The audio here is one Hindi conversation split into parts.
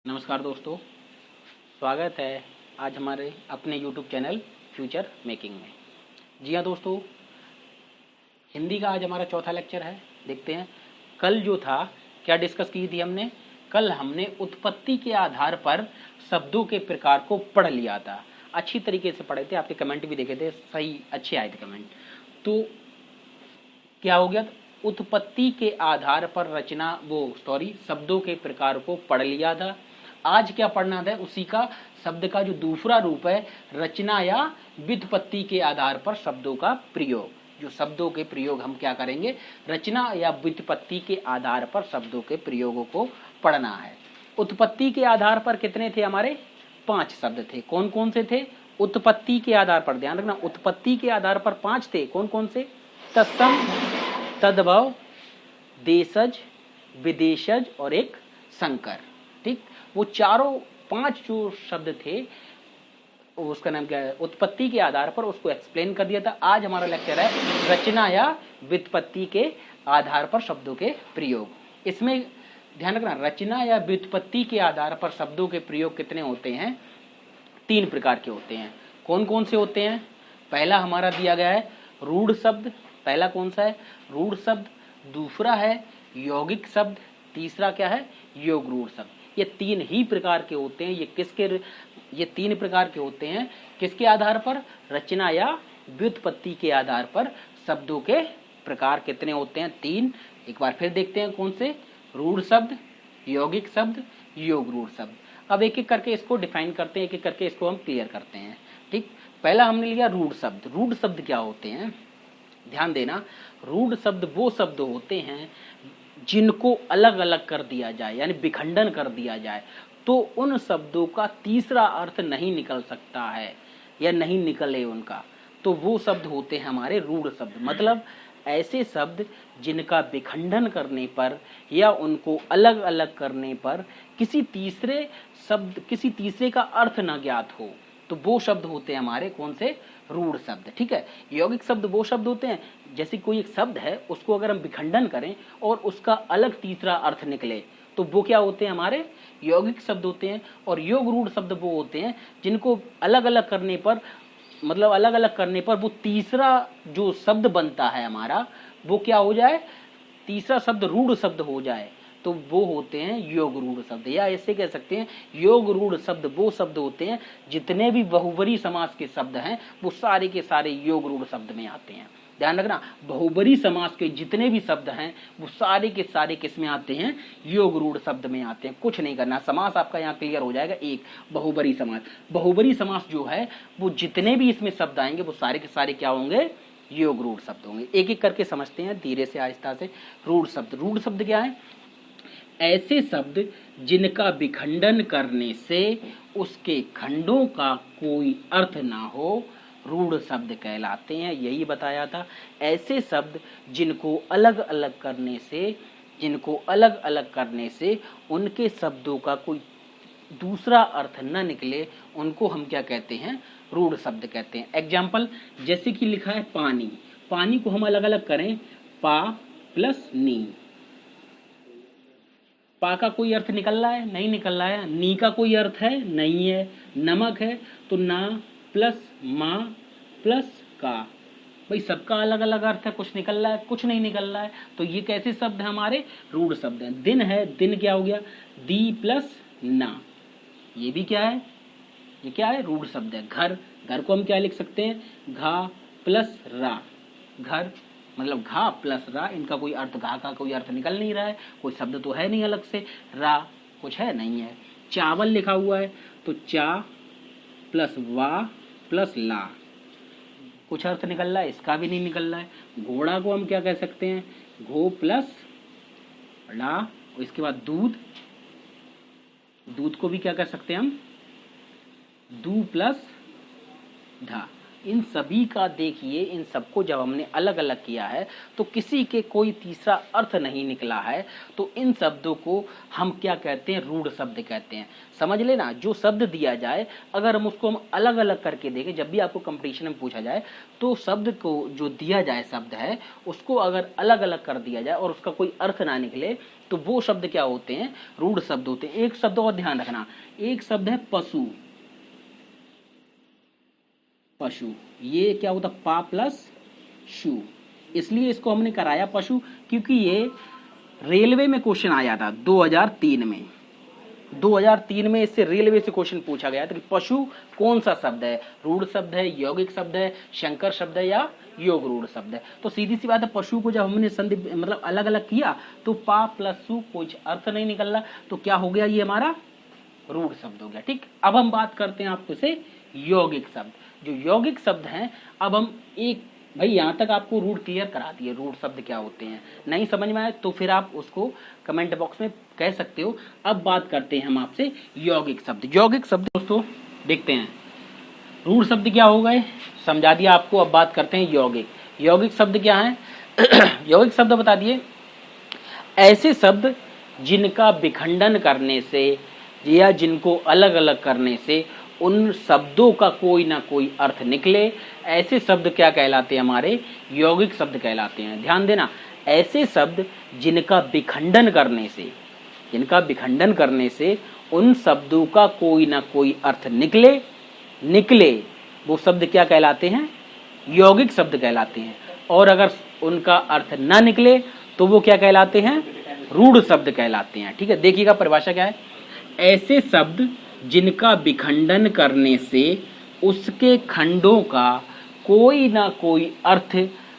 नमस्कार दोस्तों, स्वागत है आज हमारे अपने YouTube चैनल फ्यूचर मेकिंग में। जी हाँ दोस्तों, हिंदी का आज हमारा चौथा लेक्चर है। देखते हैं कल जो था क्या डिस्कस की थी हमने। कल हमने उत्पत्ति के आधार पर शब्दों के प्रकार को पढ़ लिया था। अच्छी तरीके से पढ़े थे, आपके कमेंट भी देखे थे, सही अच्छे आए थे कमेंट। तो क्या हो गया, उत्पत्ति के आधार पर रचना शब्दों के प्रकार को पढ़ लिया था। आज क्या पढ़ना था, उसी का शब्द का जो दूसरा रूप है रचना या व्युत्पत्ति के आधार पर शब्दों का प्रयोग। जो शब्दों के प्रयोग हम क्या करेंगे, रचना या व्युत्पत्ति के आधार पर शब्दों के प्रयोगों को पढ़ना है। उत्पत्ति के आधार पर कितने थे हमारे, 5 शब्द थे। कौन कौन से थे, उत्पत्ति के आधार पर ध्यान रखना, उत्पत्ति के आधार पर 5 थे। कौन कौन से, तत्सम, तद्भव, देशज, विदेशज और एक संकर। ठीक, वो चारों 5 जो शब्द थे उसका नाम क्या है, उत्पत्ति के आधार पर उसको एक्सप्लेन कर दिया था। आज हमारा लेक्चर है रचना या व्युत्पत्ति के आधार पर शब्दों के प्रयोग। इसमें ध्यान रखना, रचना या व्युत्पत्ति के आधार पर शब्दों के प्रयोग कितने होते हैं, 3 प्रकार के होते हैं। कौन कौन से होते हैं, पहला हमारा दिया गया है रूढ़ शब्द। पहला कौन सा है, रूढ़ शब्द। दूसरा है यौगिक शब्द। तीसरा क्या है, योग रूढ़ शब्द। ये 3 ही प्रकार के होते हैं। ये 3 प्रकार के होते हैं किसके आधार पर, रचना या व्युत्पत्ति के आधार पर शब्दों के प्रकार कितने होते हैं, 3। एक बार फिर देखते हैं कौन से, रूढ़ शब्द, यौगिक शब्द, योग रूढ़ शब्द। अब एक एक करके इसको डिफाइन करते हैं, एक एक करके इसको हम क्लियर करते हैं। ठीक, पहला हमने लिया रूढ़ शब्द। रूढ़ शब्द क्या होते हैं, ध्यान देना, रूढ़ शब्द वो शब्द होते हैं जिनको अलग अलग कर दिया जाए, यानी विखंडन कर दिया जाए तो उन शब्दों का तीसरा अर्थ नहीं निकल सकता है या नहीं निकले उनका, तो वो शब्द होते हैं हमारे रूढ़ शब्द। मतलब ऐसे शब्द जिनका विखंडन करने पर या उनको अलग अलग करने पर किसी तीसरे का अर्थ न ज्ञात हो, तो वो शब्द होते हैं हमारे कौन से, रूढ़ शब्द। ठीक है, यौगिक शब्द वो शब्द होते हैं जैसे कोई एक शब्द है उसको अगर हम विखंडन करें और उसका अलग तीसरा अर्थ निकले तो वो क्या होते हैं, हमारे यौगिक शब्द होते हैं। और योग रूढ़ शब्द वो होते हैं जिनको अलग अलग करने पर, मतलब अलग अलग करने पर वो तीसरा जो शब्द बनता है हमारा, वो क्या हो जाए, तीसरा शब्द रूढ़ शब्द हो जाए, तो वो होते हैं योग रूढ़ शब्द। या ऐसे कह सकते हैं योग रूढ़ शब्द वो शब्द होते हैं जितने भी बहुवरी समास के शब्द हैं वो सारे के सारे योग रूढ़ शब्द में आते हैं। ध्यान रखना, बहुवरी समास के जितने भी शब्द हैं वो सारे के सारे किस में आते हैं, योग रूढ़ शब्द में आते हैं। कुछ नहीं करना, समास आपका यहाँ क्लियर हो जाएगा। एक बहुवरी समास, बहुवरी समास जो है वो जितने भी इसमें शब्द आएंगे वो सारे के सारे क्या होंगे, योग रूढ़ शब्द होंगे। एक एक करके समझते हैं धीरे से आहिस्ता से। रूढ़ शब्द, रूढ़ शब्द क्या है, ऐसे शब्द जिनका विखंडन करने से उसके खंडों का कोई अर्थ ना हो, रूढ़ शब्द कहलाते हैं। यही बताया था, ऐसे शब्द जिनको अलग अलग करने से उनके शब्दों का कोई दूसरा अर्थ न निकले, उनको हम क्या कहते हैं, रूढ़ शब्द कहते हैं। एग्जाम्पल, जैसे कि लिखा है पानी, पानी को हम अलग अलग करें, पा प्लस नी, पा का कोई अर्थ निकल रहा है, नहीं निकल रहा है। नी का कोई अर्थ है, नहीं है। नमक है तो ना प्लस मा प्लस का, भाई सबका अलग अलग अर्थ है, कुछ निकल रहा है, कुछ नहीं निकल रहा है। तो ये कैसे शब्द है हमारे, रूढ़ शब्द हैं। दिन है, दिन क्या हो गया, दी प्लस ना, ये भी क्या है, ये क्या है, रूढ़ शब्द है। घर, घर को हम क्या लिख सकते हैं, घा प्लस रा, घर मतलब घा प्लस रा, इनका कोई अर्थ, घा का कोई अर्थ निकल नहीं रहा है, कोई शब्द तो है नहीं अलग से, रा कुछ है नहीं है। चावल लिखा हुआ है तो चा प्लस वा प्लस ला, कुछ अर्थ निकल रहा है, इसका भी नहीं निकल रहा है। घोड़ा को हम क्या कह सकते हैं, घो प्लस ला, और इसके बाद दूध, दूध को भी क्या कह सकते हैं हम, दू प्लस धा, इन सभी का देखिए, इन सबको जब हमने अलग अलग किया है तो किसी के कोई तीसरा अर्थ नहीं निकला है, तो इन शब्दों को हम क्या कहते हैं, रूढ़ शब्द कहते हैं। समझ लेना, जो शब्द दिया जाए अगर हम उसको हम अलग अलग करके देखें, जब भी आपको कंपटीशन में पूछा जाए तो शब्द को जो दिया जाए शब्द है उसको अगर अलग अलग कर दिया जाए और उसका कोई अर्थ ना निकले तो वो शब्द क्या होते हैं, रूढ़ शब्द होते हैं। एक शब्द और ध्यान रखना, एक शब्द है पशु, पशु, ये क्या होता, पा प्लस शु, इसलिए इसको हमने कराया पशु क्योंकि ये रेलवे में क्वेश्चन आया था 2003 में। 2003 में इससे रेलवे से क्वेश्चन पूछा गया था कि पशु कौन सा शब्द है, रूढ़ शब्द है, यौगिक शब्द है, शंकर शब्द है या योग रूढ़ शब्द है। तो सीधी सी बात है, पशु को जब हमने संधि मतलब अलग अलग किया तो पा प्लस सु कुछ अर्थ नहीं निकल रहा, तो क्या हो गया, ये हमारा रूढ़ शब्द हो गया। ठीक, अब हम बात करते हैं आपको से यौगिक शब्द। जो यौगिक शब्द हैं, अब हम एक, भाई यहाँ तक आपको रूढ़ क्लियर करा दिए, रूढ़ शब्द क्या होते हैं, नहीं समझ में आए तो फिर आप उसको कमेंट बॉक्स में कह सकते हो। अब बात करते हैं हम आपसे यौगिक शब्द। यौगिक शब्द दोस्तों देखते हैं, रूढ़ शब्द क्या हो गए, समझा दिया आपको। अब बात करते हैं यौगिक। यौगिक शब्द क्या है यौगिक शब्द बता दिए, ऐसे शब्द जिनका विखंडन करने से या जिनको अलग अलग करने से उन शब्दों का कोई ना कोई अर्थ निकले, ऐसे शब्द क्या कहलाते हैं, हमारे यौगिक शब्द कहलाते हैं। ध्यान देना, ऐसे शब्द जिनका विखंडन करने से, जिनका विखंडन करने से उन शब्दों का कोई ना कोई अर्थ निकले वो शब्द क्या कहलाते हैं, यौगिक शब्द कहलाते हैं। और अगर उनका अर्थ ना निकले तो वो क्या कहलाते हैं, रूढ़ शब्द कहलाते हैं। ठीक है, देखिएगा परिभाषा क्या है, ऐसे शब्द जिनका विखंडन करने से उसके खंडों का कोई ना कोई अर्थ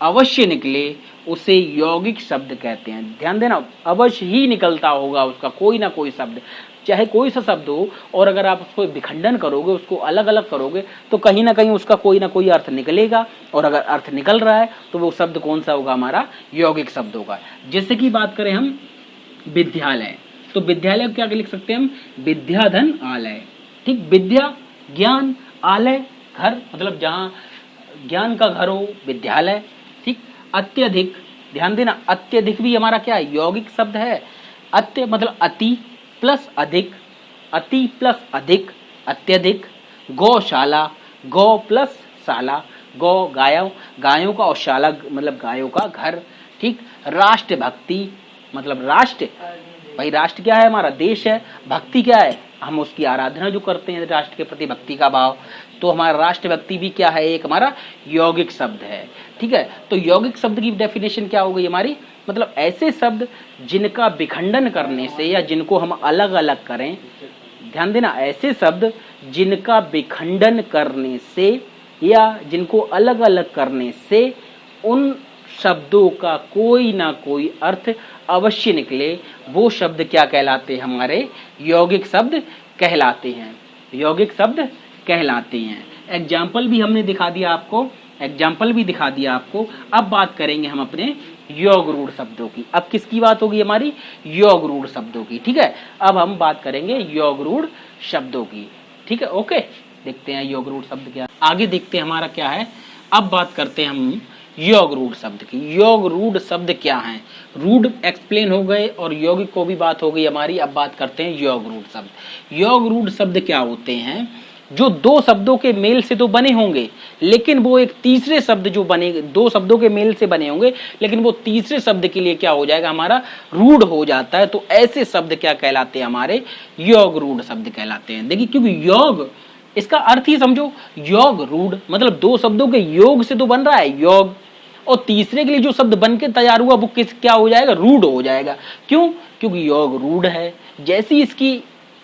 अवश्य निकले उसे यौगिक शब्द कहते हैं। ध्यान देना, अवश्य ही निकलता होगा उसका कोई ना कोई शब्द, चाहे कोई सा शब्द हो, और अगर आप उसको विखंडन करोगे, उसको अलग अलग करोगे तो कहीं ना कहीं उसका कोई ना कोई अर्थ निकलेगा, और अगर अर्थ निकल रहा है तो वो शब्द कौन सा होगा, हमारा यौगिक शब्द होगा। जैसे कि बात करें हम विद्यालय, तो विद्यालय क्या लिख सकते हैं हम, विद्याधन आलय। ठीक, विद्या ज्ञान, आलय घर, मतलब जहाँ ज्ञान का घर हो, विद्यालय। ठीक, अत्यधिक, ध्यान देना, अत्यधिक भी हमारा क्या है, यौगिक शब्द है। अत्य मतलब अति प्लस अधिक, अति प्लस अधिक, अत्यधिक। गौशाला, गौ प्लस शाला, गौ गायों, गायों का, और शाला मतलब गायों का घर। ठीक, राष्ट्रभक्ति मतलब राष्ट्र, भाई राष्ट्र क्या है, हमारा देश है, भक्ति क्या है, हम उसकी आराधना जो करते हैं राष्ट्र के प्रति भक्ति का भाव, तो हमारा राष्ट्रभक्ति भी क्या है, एक हमारा यौगिक शब्द है। ठीक है, तो यौगिक शब्द की डेफिनेशन क्या हो गई हमारी, मतलब ऐसे शब्द जिनका विखंडन करने से या जिनको हम अलग अलग करें, ध्यान देना, ऐसे शब्द जिनका विखंडन करने से या जिनको अलग अलग करने से उन शब्दों का कोई ना कोई अर्थ अवश्य निकले, वो शब्द क्या कहलाते हैं, हमारे यौगिक शब्द कहलाते हैं, यौगिक शब्द कहलाते हैं। एग्जाम्पल भी हमने दिखा दिया आपको, एग्जाम्पल भी दिखा दिया आपको। अब बात करेंगे हम अपने योग रूढ़ शब्दों की। अब किसकी बात होगी, हमारी योग रूढ़ शब्दों की। ठीक है, अब हम बात करेंगे योग रूढ़ शब्दों की। ठीक है, ओके, देखते हैं योग रूढ़ शब्द क्या, आगे देखते हैं हमारा क्या है। अब बात करते हैं हम योग रूढ़ शब्द की। योग रूढ़ शब्द क्या हैं, रूढ़ एक्सप्लेन हो गए और यौगिक को भी बात हो गई हमारी। अब बात करते हैं योग रूढ़ शब्द। योग रूढ़ शब्द क्या होते हैं, जो दो शब्दों के मेल से तो बने होंगे लेकिन वो एक तीसरे शब्द जो बने, दो शब्दों के मेल से बने होंगे लेकिन वो तीसरे शब्द के लिए क्या हो जाएगा, हमारा रूढ़ हो जाता है। तो ऐसे शब्द क्या कहलाते हैं, हमारे योग रूढ़ शब्द कहलाते हैं। देखिए, क्योंकि योग, इसका अर्थ ही समझो, योग रूढ़ मतलब दो शब्दों के योग से तो बन रहा है योग, और तीसरे के लिए जो शब्द बन के तैयार हुआ वो किस क्या हो जाएगा, रूढ़ हो जाएगा। क्यों, क्योंकि योग रूढ़ है, जैसी इसकी,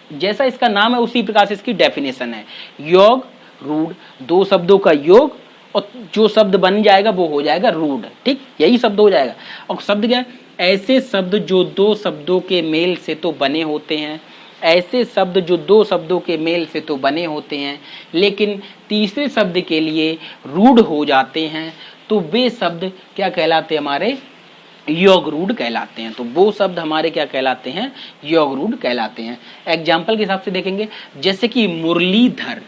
जैसा इसका नाम है उसी प्रकार से इसकी डेफिनेशन है। योग रूढ़, दो शब्दों का योग और जो शब्द बन जाएगा वो हो जाएगा रूढ़। ठीक, यही शब्द हो जाएगा। और शब्द क्या है, ऐसे शब्द जो दो शब्दों के मेल से तो बने होते हैं, ऐसे शब्द जो दो शब्दों के मेल से तो बने होते हैं लेकिन तीसरे शब्द के लिए रूढ़ हो जाते हैं, तो वे शब्द क्या कहलाते हैं, हमारे योग रूढ़ कहलाते हैं। तो वो शब्द हमारे क्या कहलाते हैं, योग रूढ़ कहलाते हैं। एग्जाम्पल के हिसाब से देखेंगे, जैसे कि मुरलीधर।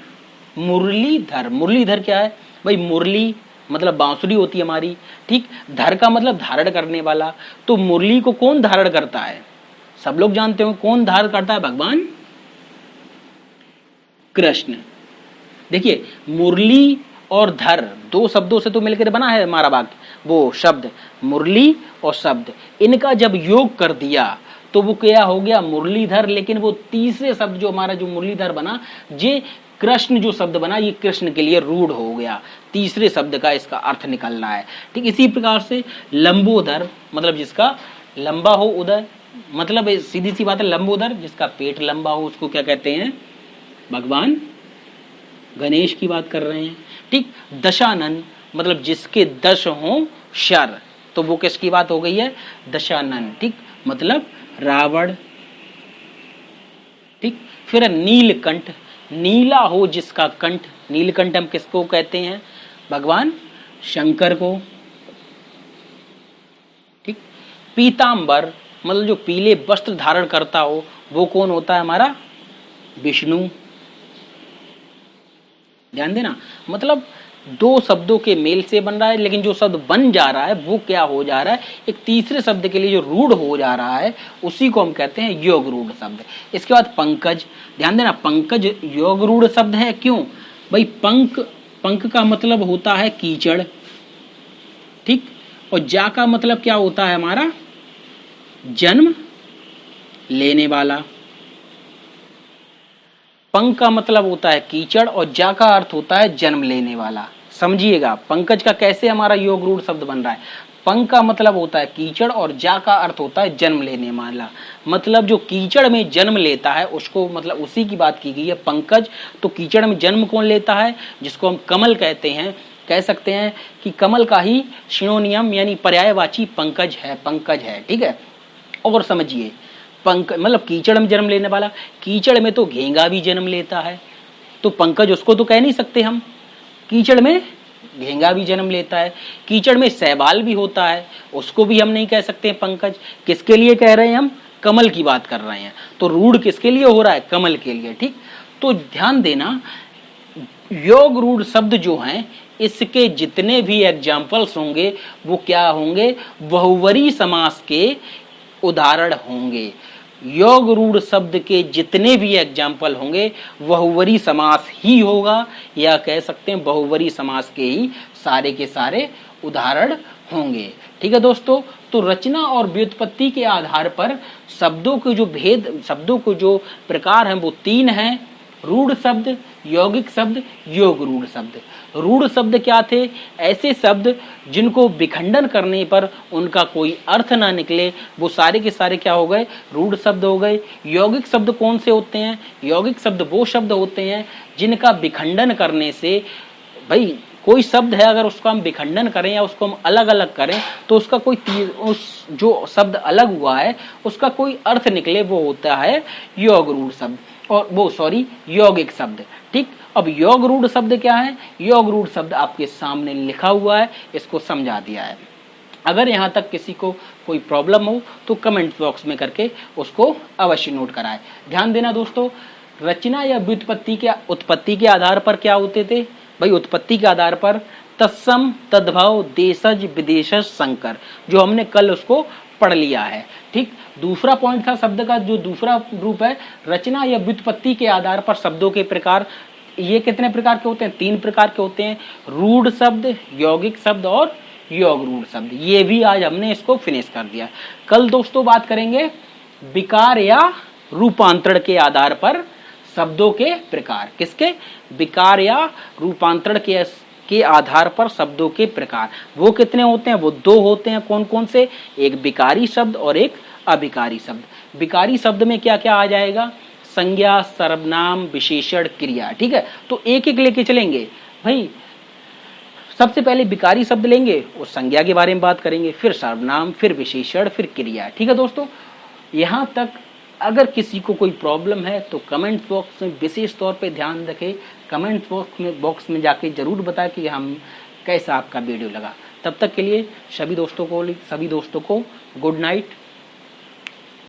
मुरलीधर, मुरलीधर क्या है, भाई मुरली मतलब बांसुरी होती है हमारी, ठीक। धर का मतलब धारण करने वाला, तो मुरली को कौन धारण करता है? सब लोग जानते हो कौन धारण करता है? भगवान कृष्ण। देखिए मुरली और धर दो शब्दों से तो मिलकर बना है हमारा वाक्य, वो शब्द मुरली और शब्द, इनका जब योग कर दिया तो वो क्या हो गया? मुरलीधर। लेकिन वो तीसरे शब्द जो हमारा जो मुरलीधर बना, ये कृष्ण जो शब्द बना, ये कृष्ण के लिए रूढ़ हो गया। तीसरे शब्द का इसका अर्थ निकलना है, ठीक। इसी प्रकार से लंबोदर मतलब जिसका लंबा हो उदर, मतलब सीधी सी बात है, लंबोदर जिसका पेट लंबा हो उसको क्या कहते हैं? भगवान गणेश की बात कर रहे हैं, ठीक। दशानन मतलब जिसके 10 हो शर, तो वो किसकी बात हो गई है? दशानन, ठीक, मतलब रावण, ठीक। फिर नीलकंठ, नीला हो जिसका कंठ, नीलकंठ हम किसको कहते हैं? भगवान शंकर को, ठीक। पीतांबर मतलब जो पीले वस्त्र धारण करता हो, वो कौन होता है? हमारा विष्णु। ध्यान देना, मतलब दो शब्दों के मेल से बन रहा है, लेकिन जो शब्द बन जा रहा है वो क्या हो जा रहा है? एक तीसरे शब्द के लिए जो रूढ़ हो जा रहा है उसी को हम कहते हैं योग रूढ़ शब्द। इसके बाद पंकज, ध्यान देना, पंकज योग रूढ़ शब्द है। क्यों भाई? पंक का मतलब होता है कीचड़, ठीक। और जा का मतलब क्या होता है? हमारा जन्म लेने वाला। पंक का मतलब होता है कीचड़ और जा का अर्थ होता है जन्म लेने वाला। समझिएगा पंकज का कैसे हमारा योग रूढ़ शब्द बन रहा है। पंक का मतलब होता है कीचड़ और जा का अर्थ होता है जन्म लेने वाला, मतलब जो कीचड़ में जन्म लेता है उसको, मतलब उसी की बात की गई है पंकज। तो कीचड़ में जन्म कौन लेता है? जिसको हम कमल कहते हैं, कह सकते हैं कि कमल का ही सिनोनियम यानी पर्यायवाची पंकज है, ठीक है। और समझिए पंक मतलब कीचड़ में जन्म लेने वाला, कीचड़ में तो घेंगा भी जन्म लेता है, तो पंकज उसको तो कह नहीं सकते हम। कीचड़ में घेंगा भी जन्म लेता है, कीचड़ में शैवाल भी होता है, उसको भी हम नहीं कह सकते पंकज। किसके लिए कह रहे हैं हम? कमल की बात कर रहे हैं। तो रूढ़ किसके लिए हो रहा है? कमल के लिए, ठीक। तो ध्यान देना, योग रूढ़ शब्द जो हैं इसके जितने भी एग्जाम्पल्स होंगे वो क्या होंगे? बहुवरी समास के उदाहरण होंगे। योग रूढ़ शब्द के जितने भी एग्जाम्पल होंगे बहुवरी समास ही होगा, या कह सकते हैं बहुवरी समास के ही सारे के सारे उदाहरण होंगे, ठीक है दोस्तों। तो रचना और व्युत्पत्ति के आधार पर शब्दों के जो भेद, शब्दों को जो प्रकार हैं वो 3 हैं: रूढ़ शब्द, यौगिक शब्द, योग रूढ़ शब्द। रूढ़ शब्द क्या थे? ऐसे शब्द जिनको विखंडन करने पर उनका कोई अर्थ ना निकले, वो सारे के सारे क्या हो गए? रूढ़ शब्द हो गए। यौगिक शब्द कौन से होते हैं? यौगिक शब्द वो शब्द होते हैं जिनका विखंडन करने से, भाई कोई शब्द है अगर उसका हम विखंडन करें या उसको हम अलग अलग करें तो उसका कोई उस जो शब्द अलग हुआ है उसका कोई अर्थ निकले, वो होता है योग रूढ़ शब्द, और वो यौगिक शब्द, ठीक। अब योग रूढ़ शब्द क्या है? योग रूढ़ शब्द आपके सामने लिखा हुआ है, इसको समझा दिया है। अगर यहाँ तक किसी को कोई प्रॉब्लम हो तो कमेंट बॉक्स में करके उसको अवश्य नोट कराएं। ध्यान देना दोस्तों, रचना या व्युत्पत्ति के उत्पत्ति के आधार पर क्या होते थे? भाई उत्पत्ति के आधार पर तत्सम, तद्भव, देशज, विदेशज, संकर, जो हमने कल उसको पढ़ लिया है, ठीक। दूसरा पॉइंट था शब्द का, जो दूसरा रूप है रचना या व्युत्पत्ति के आधार पर शब्दों के प्रकार। ये कितने प्रकार के होते हैं? 3 प्रकार के होते हैं: रूढ़ शब्द, यौगिक शब्द और योग रूढ़ शब्द। ये भी आज हमने इसको फिनिश कर दिया। कल दोस्तों बात करेंगे विकार या रूपांतरण के आधार पर शब्दों के प्रकार। किसके? विकार या रूपांतरण के आधार पर शब्दों के प्रकार। वो कितने होते हैं? वो 2 होते हैं। कौन कौन से? एक विकारी शब्द और एक अविकारी शब्द। विकारी शब्द में क्या क्या आ जाएगा? संज्ञा, सर्वनाम, विशेषण, क्रिया, ठीक है। तो एक एक लेके चलेंगे भाई। सबसे पहले विकारी शब्द लेंगे, उस संज्ञा के बारे में बात करेंगे, फिर सर्वनाम, फिर विशेषण, फिर क्रिया, ठीक है दोस्तों। यहाँ तक अगर किसी को कोई प्रॉब्लम है तो कमेंट बॉक्स में विशेष तौर पे ध्यान रखें। कमेंट बॉक्स में जाके जरूर बताएं कि हम कैसा आपका वीडियो लगा। तब तक के लिए सभी दोस्तों को गुड नाइट।